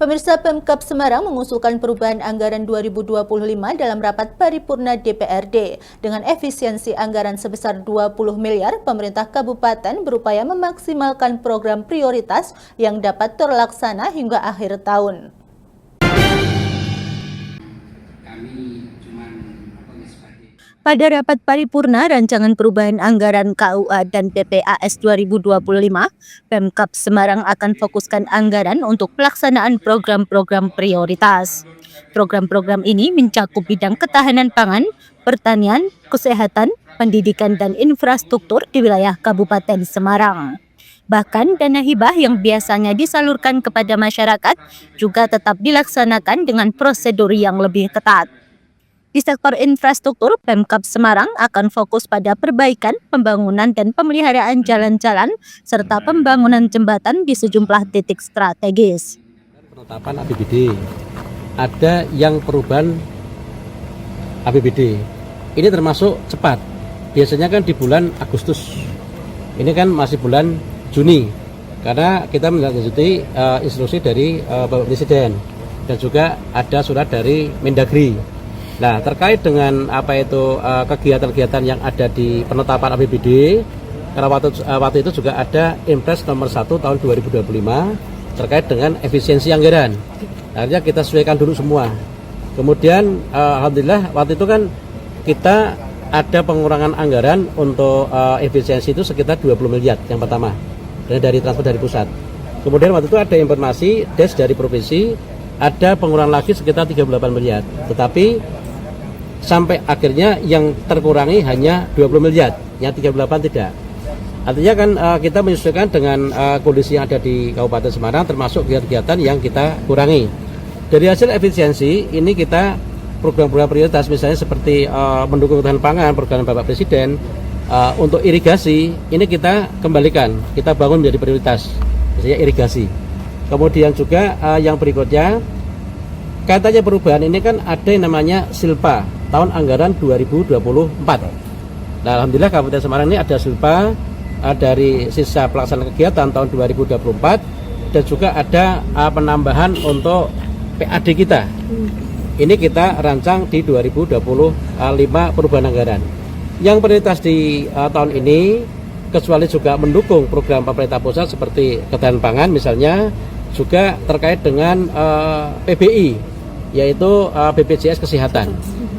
Pemirsa, Pemkab Semarang mengusulkan perubahan anggaran 2025 dalam rapat paripurna DPRD. Dengan efisiensi anggaran sebesar 20 miliar, pemerintah kabupaten berupaya memaksimalkan program prioritas yang dapat terlaksana hingga akhir tahun. Pada rapat paripurna rancangan perubahan anggaran KUA dan PPAS 2025, Pemkab Semarang akan fokuskan anggaran untuk pelaksanaan program-program prioritas. Program-program ini mencakup bidang ketahanan pangan, pertanian, kesehatan, pendidikan, dan infrastruktur di wilayah Kabupaten Semarang. Bahkan dana hibah yang biasanya disalurkan kepada masyarakat juga tetap dilaksanakan dengan prosedur yang lebih ketat. Di sektor infrastruktur, Pemkab Semarang akan fokus pada perbaikan, pembangunan, dan pemeliharaan jalan-jalan, serta pembangunan jembatan di sejumlah titik strategis. Penetapan APBD, ada yang perubahan APBD. Ini termasuk cepat. Biasanya kan di bulan Agustus. Ini kan masih bulan Juni, karena kita menindaklanjuti instruksi dari Bapak Presiden, dan juga ada surat dari Mendagri. Nah, terkait dengan kegiatan-kegiatan yang ada di penetapan APBD, karena waktu itu juga ada Impres nomor 1 tahun 2025 terkait dengan efisiensi anggaran. Akhirnya kita sesuaikan dulu semua. Kemudian alhamdulillah waktu itu kan kita ada pengurangan anggaran untuk efisiensi itu sekitar 20 miliar yang pertama, dari transfer dari pusat. Kemudian waktu itu ada informasi des dari provinsi ada pengurangan lagi sekitar 38 miliar. Tetapi sampai akhirnya yang terkurangi hanya 20 miliar, yang 38 tidak. Artinya kan kita menyesuaikan dengan kondisi yang ada di Kabupaten Semarang, termasuk kegiatan yang kita kurangi. Dari hasil efisiensi ini kita program-program prioritas misalnya seperti mendukung ketahanan pangan, program Bapak Presiden, untuk irigasi ini kita kembalikan, kita bangun menjadi prioritas, misalnya irigasi. Kemudian juga yang berikutnya, katanya perubahan ini kan ada yang namanya Silpa tahun anggaran 2024. Nah, alhamdulillah Kabupaten Semarang ini ada Silpa dari sisa pelaksanaan kegiatan tahun 2024, dan juga ada penambahan untuk PAD kita. Ini kita rancang di 2025 perubahan anggaran. Yang prioritas di tahun ini, kecuali juga mendukung program pemerintah pusat seperti ketahanan pangan misalnya, juga terkait dengan PBI, yaitu BPJS Kesehatan.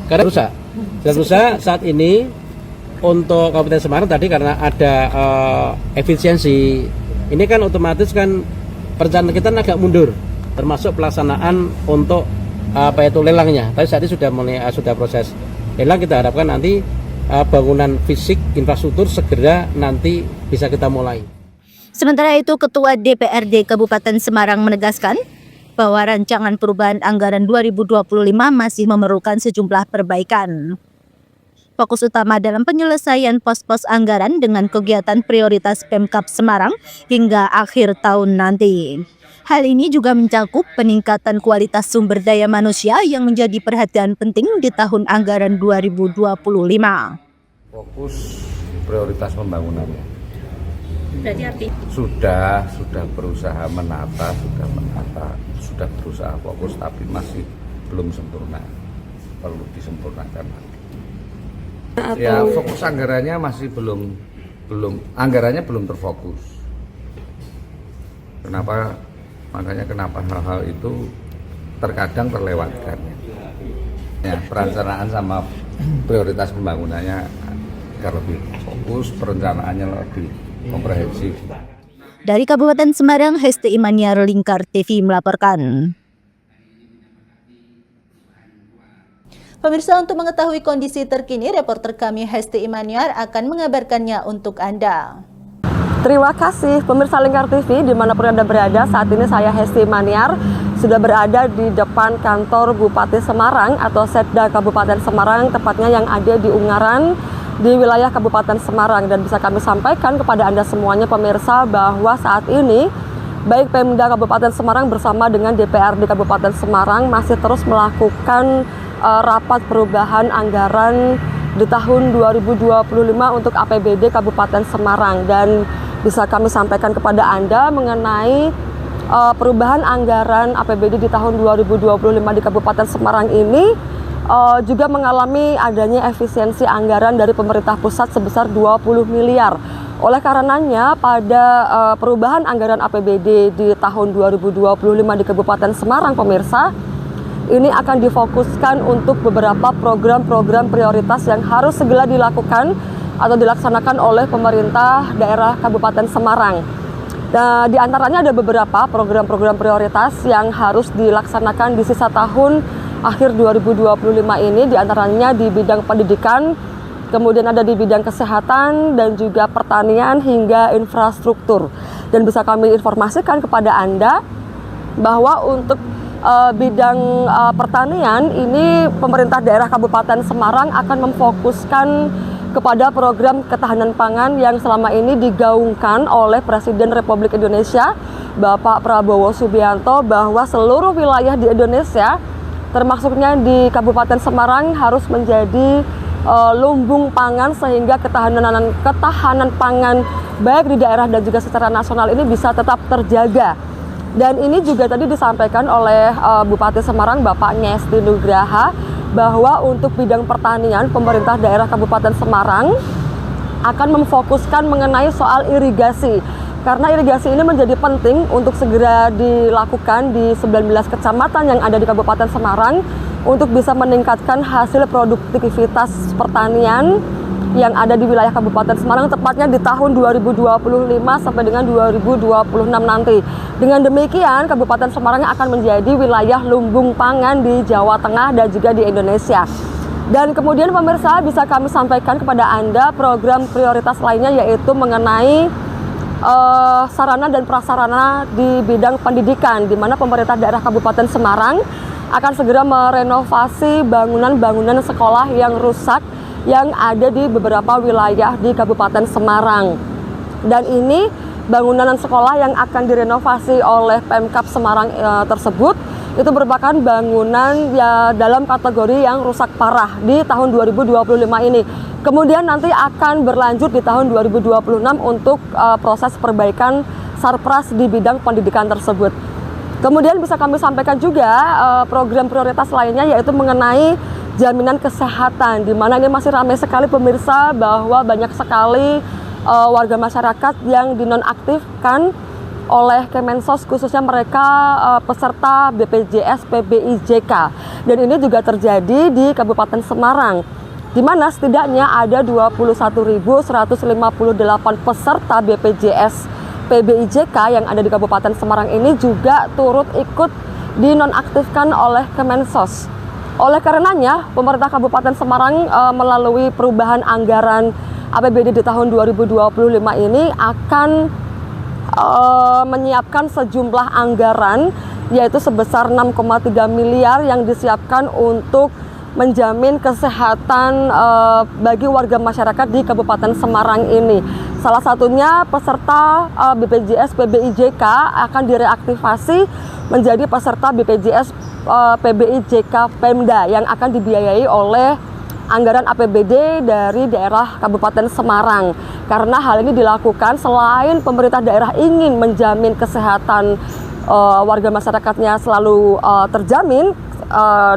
Karena rusak saat ini untuk Kabupaten Semarang tadi karena ada efisiensi, ini kan otomatis kan perencanaan kita agak mundur, termasuk pelaksanaan untuk lelangnya. Tapi saat ini sudah proses lelang, kita harapkan nanti bangunan fisik infrastruktur segera nanti bisa kita mulai. Sementara itu, Ketua DPRD Kabupaten Semarang menegaskan bahwa rancangan perubahan anggaran 2025 masih memerlukan sejumlah perbaikan. Fokus utama dalam penyelesaian pos-pos anggaran dengan kegiatan prioritas Pemkab Semarang hingga akhir tahun nanti. Hal ini juga mencakup peningkatan kualitas sumber daya manusia yang menjadi perhatian penting di tahun anggaran 2025. Fokus prioritas pembangunannya. Berarti arti sudah berusaha menata, sudah berusaha fokus, tapi masih belum sempurna, perlu disempurnakan lagi. Ya, fokus anggarannya masih anggarannya belum terfokus. Kenapa hal-hal itu terkadang terlewatkan. Ya, perencanaan sama prioritas pembangunannya agar lebih fokus, perencanaannya lebih komprehensif. Dari Kabupaten Semarang, Hesti Imaniar, Lingkar TV melaporkan. Pemirsa, untuk mengetahui kondisi terkini, reporter kami Hesti Imaniar akan mengabarkannya untuk Anda. Terima kasih pemirsa Lingkar TV dimanapun Anda berada. Saat ini saya Hesti Imaniar sudah berada di depan kantor Bupati Semarang atau Setda Kabupaten Semarang, tepatnya yang ada di Ungaran di wilayah Kabupaten Semarang, dan bisa kami sampaikan kepada Anda semuanya pemirsa bahwa saat ini baik Pemda Kabupaten Semarang bersama dengan DPRD Kabupaten Semarang masih terus melakukan rapat perubahan anggaran di tahun 2025 untuk APBD Kabupaten Semarang, dan bisa kami sampaikan kepada Anda mengenai perubahan anggaran APBD di tahun 2025 di Kabupaten Semarang ini juga mengalami adanya efisiensi anggaran dari pemerintah pusat sebesar 20 miliar. Oleh karenanya pada perubahan anggaran APBD di tahun 2025 di Kabupaten Semarang, pemirsa, ini akan difokuskan untuk beberapa program-program prioritas yang harus segera dilakukan atau dilaksanakan oleh pemerintah daerah Kabupaten Semarang. Nah, di antaranya ada beberapa program-program prioritas yang harus dilaksanakan di sisa tahun akhir 2025 ini, di antaranya di bidang pendidikan, kemudian ada di bidang kesehatan dan juga pertanian hingga infrastruktur. Dan bisa kami informasikan kepada Anda bahwa untuk bidang pertanian ini pemerintah daerah Kabupaten Semarang akan memfokuskan kepada program ketahanan pangan yang selama ini digaungkan oleh Presiden Republik Indonesia Bapak Prabowo Subianto, bahwa seluruh wilayah di Indonesia termasuknya di Kabupaten Semarang harus menjadi lumbung pangan, sehingga ketahanan pangan baik di daerah dan juga secara nasional ini bisa tetap terjaga. Dan ini juga tadi disampaikan oleh Bupati Semarang Bapak Ngesti Nugraha, bahwa untuk bidang pertanian pemerintah daerah Kabupaten Semarang akan memfokuskan mengenai soal irigasi, karena irigasi ini menjadi penting untuk segera dilakukan di 19 kecamatan yang ada di Kabupaten Semarang untuk bisa meningkatkan hasil produktivitas pertanian yang ada di wilayah Kabupaten Semarang, tepatnya di tahun 2025 sampai dengan 2026 nanti. Dengan demikian, Kabupaten Semarang akan menjadi wilayah lumbung pangan di Jawa Tengah dan juga di Indonesia. Dan kemudian pemirsa, bisa kami sampaikan kepada Anda program prioritas lainnya, yaitu mengenai sarana dan prasarana di bidang pendidikan, di mana pemerintah daerah Kabupaten Semarang akan segera merenovasi bangunan-bangunan sekolah yang rusak yang ada di beberapa wilayah di Kabupaten Semarang. Dan ini bangunan sekolah yang akan direnovasi oleh Pemkab Semarang tersebut itu merupakan bangunan ya dalam kategori yang rusak parah di tahun 2025 ini. Kemudian nanti akan berlanjut di tahun 2026 untuk proses perbaikan sarpras di bidang pendidikan tersebut. Kemudian bisa kami sampaikan juga program prioritas lainnya, yaitu mengenai jaminan kesehatan, di mana ini masih ramai sekali pemirsa, bahwa banyak sekali warga masyarakat yang dinonaktifkan oleh Kemensos, khususnya mereka peserta BPJS PBIJK. Dan ini juga terjadi di Kabupaten Semarang, di mana setidaknya ada 21.158 peserta BPJS PBIJK yang ada di Kabupaten Semarang ini juga turut ikut dinonaktifkan oleh Kemensos. Oleh karenanya, pemerintah Kabupaten Semarang melalui perubahan anggaran APBD di tahun 2025 ini akan menyiapkan sejumlah anggaran, yaitu sebesar 6,3 miliar yang disiapkan untuk menjamin kesehatan bagi warga masyarakat di Kabupaten Semarang ini. Salah satunya peserta BPJS PBIJK akan direaktivasi menjadi peserta BPJS PBIJK Pemda yang akan dibiayai oleh anggaran APBD dari daerah Kabupaten Semarang. Karena hal ini dilakukan selain pemerintah daerah ingin menjamin kesehatan warga masyarakatnya selalu terjamin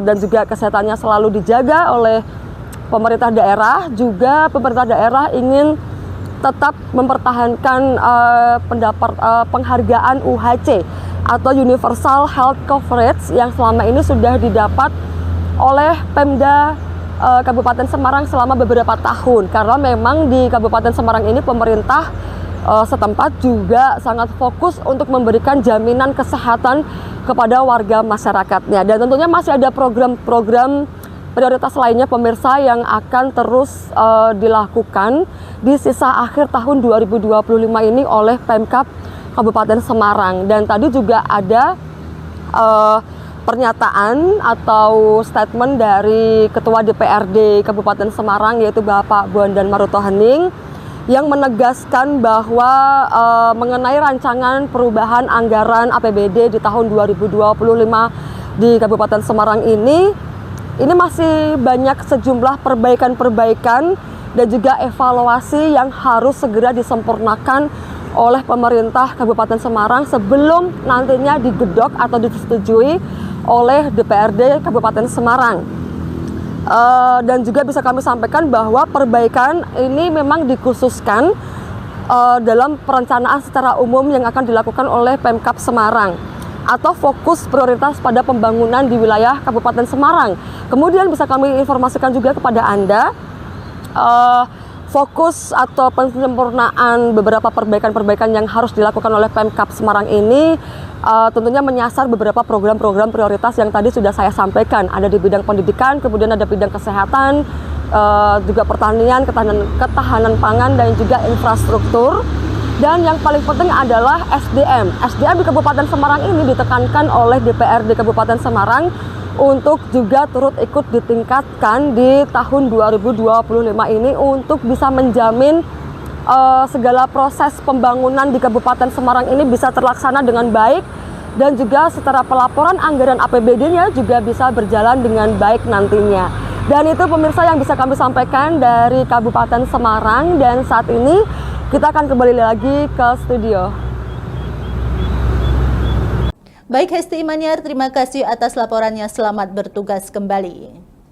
dan juga kesehatannya selalu dijaga oleh pemerintah daerah, juga pemerintah daerah ingin tetap mempertahankan penghargaan UHC atau Universal Health Coverage yang selama ini sudah didapat oleh Pemda Kabupaten Semarang selama beberapa tahun. Karena memang di Kabupaten Semarang ini pemerintah setempat juga sangat fokus untuk memberikan jaminan kesehatan kepada warga masyarakatnya. Dan tentunya masih ada program-program prioritas lainnya pemirsa yang akan terus dilakukan di sisa akhir tahun 2025 ini oleh Pemkab Kabupaten Semarang. Dan tadi juga ada pernyataan atau statement dari Ketua DPRD Kabupaten Semarang, yaitu Bapak Bondan Maruto Hening, yang menegaskan bahwa mengenai rancangan perubahan anggaran APBD di tahun 2025 di Kabupaten Semarang ini masih banyak sejumlah perbaikan-perbaikan dan juga evaluasi yang harus segera disempurnakan oleh pemerintah Kabupaten Semarang sebelum nantinya digedok atau disetujui oleh DPRD Kabupaten Semarang. Dan juga bisa kami sampaikan bahwa perbaikan ini memang dikhususkan dalam perencanaan secara umum yang akan dilakukan oleh Pemkab Semarang atau fokus prioritas pada pembangunan di wilayah Kabupaten Semarang. Kemudian bisa kami informasikan juga kepada Anda fokus atau penyempurnaan beberapa perbaikan-perbaikan yang harus dilakukan oleh Pemkab Semarang ini tentunya menyasar beberapa program-program prioritas yang tadi sudah saya sampaikan. Ada di bidang pendidikan, kemudian ada bidang kesehatan, juga pertanian, ketahanan pangan, dan juga infrastruktur. Dan yang paling penting adalah SDM. SDM di Kabupaten Semarang ini ditekankan oleh DPRD Kabupaten Semarang untuk juga turut ikut ditingkatkan di tahun 2025 ini untuk bisa menjamin segala proses pembangunan di Kabupaten Semarang ini bisa terlaksana dengan baik dan juga secara pelaporan anggaran APBD-nya juga bisa berjalan dengan baik nantinya. Dan itu pemirsa yang bisa kami sampaikan dari Kabupaten Semarang, dan saat ini kita akan kembali lagi ke studio. Baik, Hesti Maniar, terima kasih atas laporannya. Selamat bertugas kembali.